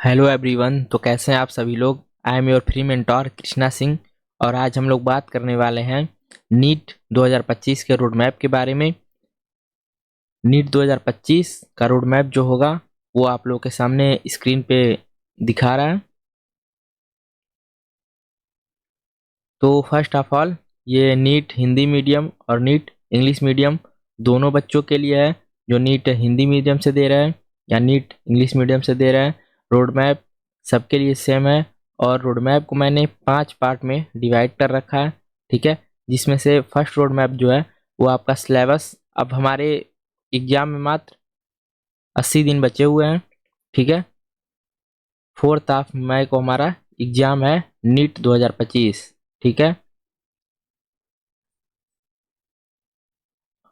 Hello everyone. तो कैसे हैं आप सभी लोग। I am your free mentor Krishna Singh. और आज हम लोग बात करने वाले हैं नीट 2025 के रोड मैप के बारे में। नीट 2025 का रोड मैप जो होगा वो आप लोगों के सामने स्क्रीन पे दिखा रहा है। तो फर्स्ट ऑफ ऑल ये नीट हिंदी मीडियम और नीट इंग्लिश मीडियम दोनों बच्चों के लिए है। जो नीट हिंदी मीडियम से दे रहा है या नीट इंग्लिश मीडियम से दे रहा है, रोड मैप सबके लिए सेम है। और रोड मैप को मैंने 5 पार्ट में डिवाइड कर रखा है, ठीक है। जिसमें से फर्स्ट रोड मैप जो है वो आपका सिलेबस। अब हमारे एग्जाम में मात्र 80 दिन बचे हुए हैं, ठीक है। 4 मई को हमारा एग्जाम है नीट 2025, ठीक है।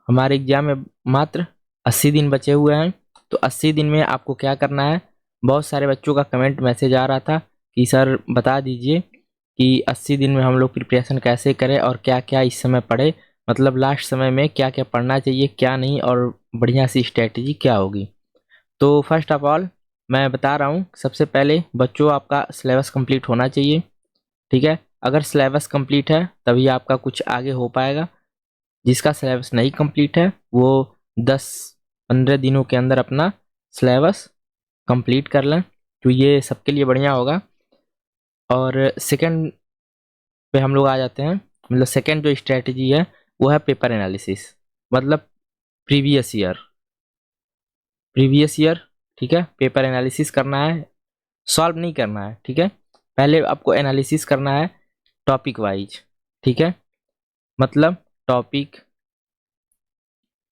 हमारे एग्जाम में मात्र 80 दिन बचे हुए हैं। तो 80 दिन में आपको क्या करना है। बहुत सारे बच्चों का कमेंट मैसेज आ रहा था कि सर बता दीजिए कि 80 दिन में हम लोग प्रिपरेशन कैसे करें और क्या क्या इस समय पढ़े, मतलब लास्ट समय में क्या क्या पढ़ना चाहिए क्या नहीं, और बढ़िया सी स्ट्रेटजी क्या होगी। तो फर्स्ट ऑफ ऑल मैं बता रहा हूँ, सबसे पहले बच्चों आपका सिलेबस कंप्लीट होना चाहिए, ठीक है। अगर सिलेबस कंप्लीट है तभी आपका कुछ आगे हो पाएगा। जिसका सिलेबस नहीं कंप्लीट है वो 10-15 दिनों के अंदर अपना सिलेबस कंप्लीट कर लें, तो ये सबके लिए बढ़िया होगा। और सेकंड पे हम लोग आ जाते हैं। मतलब सेकंड जो स्ट्रेटजी है वो है पेपर एनालिसिस, मतलब प्रीवियस ईयर। प्रीवियस ईयर, ठीक है। पेपर एनालिसिस करना है, सॉल्व नहीं करना है, ठीक है। पहले आपको एनालिसिस करना है टॉपिक वाइज, ठीक है। मतलब टॉपिक,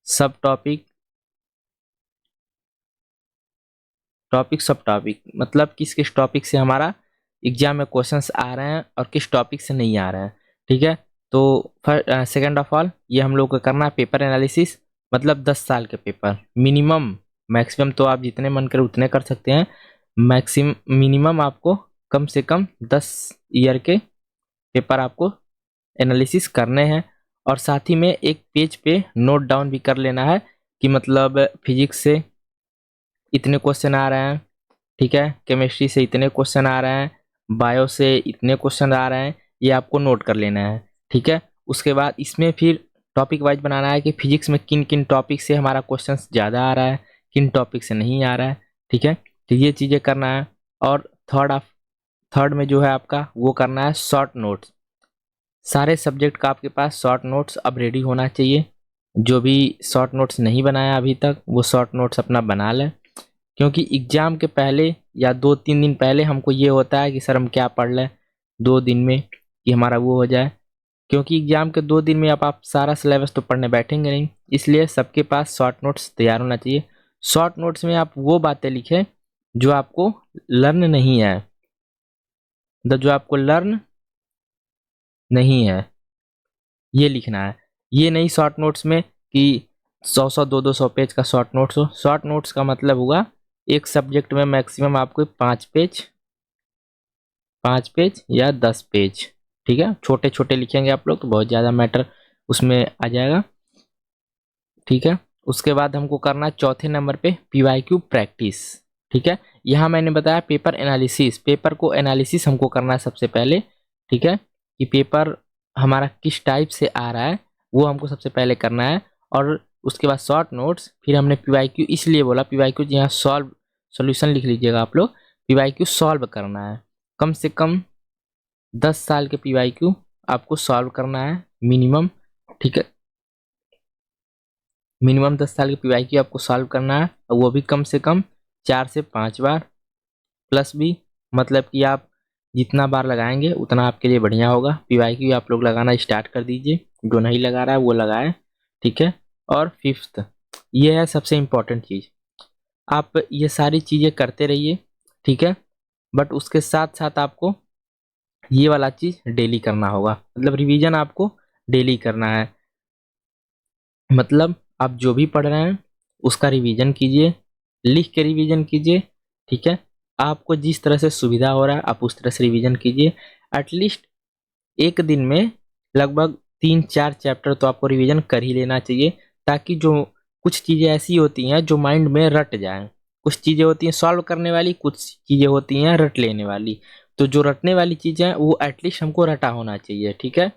सब टॉपिक, टॉपिक सब टॉपिक, मतलब किस किस टॉपिक से हमारा एग्जाम में क्वेश्चंस आ रहे हैं और किस टॉपिक से नहीं आ रहे हैं, ठीक है। तो सेकंड ऑफ ऑल ये हम लोग को करना है पेपर एनालिसिस। मतलब 10 साल के पेपर मिनिमम, मैक्सिमम तो आप जितने मन करे उतने कर सकते हैं। मैक्सिमम मिनिमम आपको कम से कम 10 ईयर के पेपर आपको एनालिसिस करने हैं। और साथ ही में एक पेज पे नोट डाउन भी कर लेना है कि मतलब फिजिक्स से इतने क्वेश्चन आ रहे हैं, ठीक है। केमिस्ट्री से इतने क्वेश्चन आ रहे हैं, बायो से इतने क्वेश्चन आ रहे हैं, ये आपको नोट कर लेना है, ठीक है। उसके बाद इसमें फिर टॉपिक वाइज बनाना है कि फिजिक्स में किन किन टॉपिक से हमारा क्वेश्चन ज़्यादा आ रहा है, किन टॉपिक से नहीं आ रहा है, ठीक है। तो ये चीज़ें करना है। और थर्ड में जो है आपका वो करना है शॉर्ट नोट्स। सारे सब्जेक्ट का आपके पास शॉर्ट नोट्स अब रेडी होना चाहिए। जो भी शॉर्ट नोट्स नहीं बनाया अभी तक वो शॉर्ट नोट्स अपना बना लें, क्योंकि एग्जाम के पहले या 2-3 दिन पहले हमको ये होता है कि सर हम क्या पढ़ लें 2 दिन में कि हमारा वो हो जाए। क्योंकि एग्जाम के 2 दिन में आप सारा सिलेबस तो पढ़ने बैठेंगे नहीं, इसलिए सबके पास शॉर्ट नोट्स तैयार होना चाहिए। शॉर्ट नोट्स में आप वो बातें लिखें जो आपको लर्न नहीं है, जो आपको लर्न नहीं है ये लिखना है। ये नहीं शॉर्ट नोट्स में कि 100-100 200-200 पेज का शॉर्ट नोट्स हो। शॉर्ट नोट्स का मतलब हुआ एक सब्जेक्ट में मैक्सिमम आपको 5 पेज या 10 पेज, ठीक है। छोटे छोटे लिखेंगे आप लोग तो बहुत ज़्यादा मैटर उसमें आ जाएगा, ठीक है। उसके बाद हमको करना है चौथे नंबर पे पीवाईक्यू प्रैक्टिस, ठीक है। यहाँ मैंने बताया पेपर एनालिसिस, पेपर को एनालिसिस हमको करना है सबसे पहले, ठीक है। कि पेपर हमारा किस टाइप से आ रहा है वो हमको सबसे पहले करना है। और उसके बाद शॉर्ट नोट्स, फिर हमने पीवाईक्यू इसलिए बोला पीवाईक्यू, यहाँ सॉल्व सोल्यूशन लिख लीजिएगा आप लोग। पीवाईक्यू सॉल्व करना है, कम से कम 10 साल के पीवाईक्यू आपको सॉल्व करना है मिनिमम, ठीक है। मिनिमम 10 साल की पीवाईक्यू आपको सॉल्व करना है, और वो भी कम से कम 4 से 5 बार प्लस भी। मतलब कि आप जितना बार लगाएंगे उतना आपके लिए बढ़िया होगा। पीवाईक्यू आप लोग लगाना स्टार्ट कर दीजिए, जो नहीं लगा रहा है वो लगाए, ठीक है। और फिफ्थ ये है सबसे इम्पोर्टेंट चीज़, आप ये सारी चीज़ें करते रहिए, ठीक है। बट उसके साथ साथ आपको ये वाला चीज़ डेली करना होगा, मतलब रिवीजन आपको डेली करना है। मतलब आप जो भी पढ़ रहे हैं उसका रिवीजन कीजिए, लिख के रिवीजन कीजिए, ठीक है। आपको जिस तरह से सुविधा हो रहा है आप उस तरह से रिवीजन कीजिए। एटलीस्ट एक दिन में लगभग 3-4 चैप्टर तो आपको रिवीजन कर ही लेना चाहिए, ताकि जो कुछ चीज़ें ऐसी होती हैं जो माइंड में रट जाएं, कुछ चीज़ें होती हैं सॉल्व करने वाली, कुछ चीज़ें होती हैं रट लेने वाली। तो जो रटने वाली चीज़ें हैं वो एटलीस्ट हमको रटा होना चाहिए, ठीक है।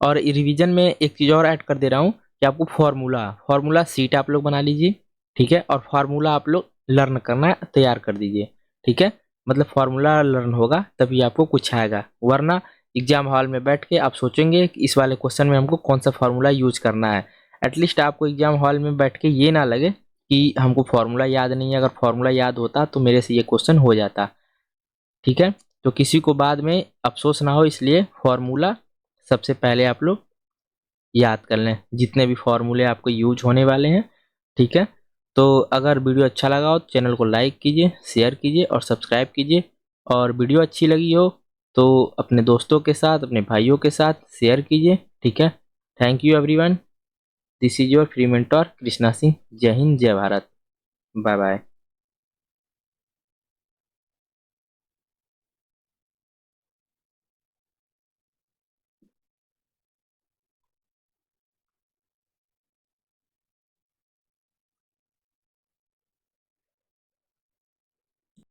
और रिवीजन में एक चीज़ और ऐड कर दे रहा हूँ कि आपको फार्मूला सीट आप लोग बना लीजिए, ठीक है। और फार्मूला आप लोग लर्न करना तैयार कर दीजिए, ठीक है। मतलब फार्मूला लर्न होगा तभी आपको कुछ आएगा, वरना एग्जाम हॉल में बैठ के आप सोचेंगे कि इस वाले क्वेश्चन में हमको कौन सा फार्मूला यूज करना है। एटलीस्ट आपको एग्जाम हॉल में बैठ के ये ना लगे कि हमको फार्मूला याद नहीं है, अगर फार्मूला याद होता तो मेरे से ये क्वेश्चन हो जाता, ठीक है। तो किसी को बाद में अफसोस ना हो, इसलिए फार्मूला सबसे पहले आप लोग याद कर लें, जितने भी फॉर्मूले आपको यूज होने वाले हैं, ठीक है। तो अगर वीडियो अच्छा लगा हो तो चैनल को लाइक कीजिए, शेयर कीजिए और सब्सक्राइब कीजिए। और वीडियो अच्छी लगी हो तो अपने दोस्तों के साथ, अपने भाइयों के साथ शेयर कीजिए, ठीक है। Thank you everyone, this is your free mentor Krishna Singh. जय हिंद, जय भारत, बाय बाय।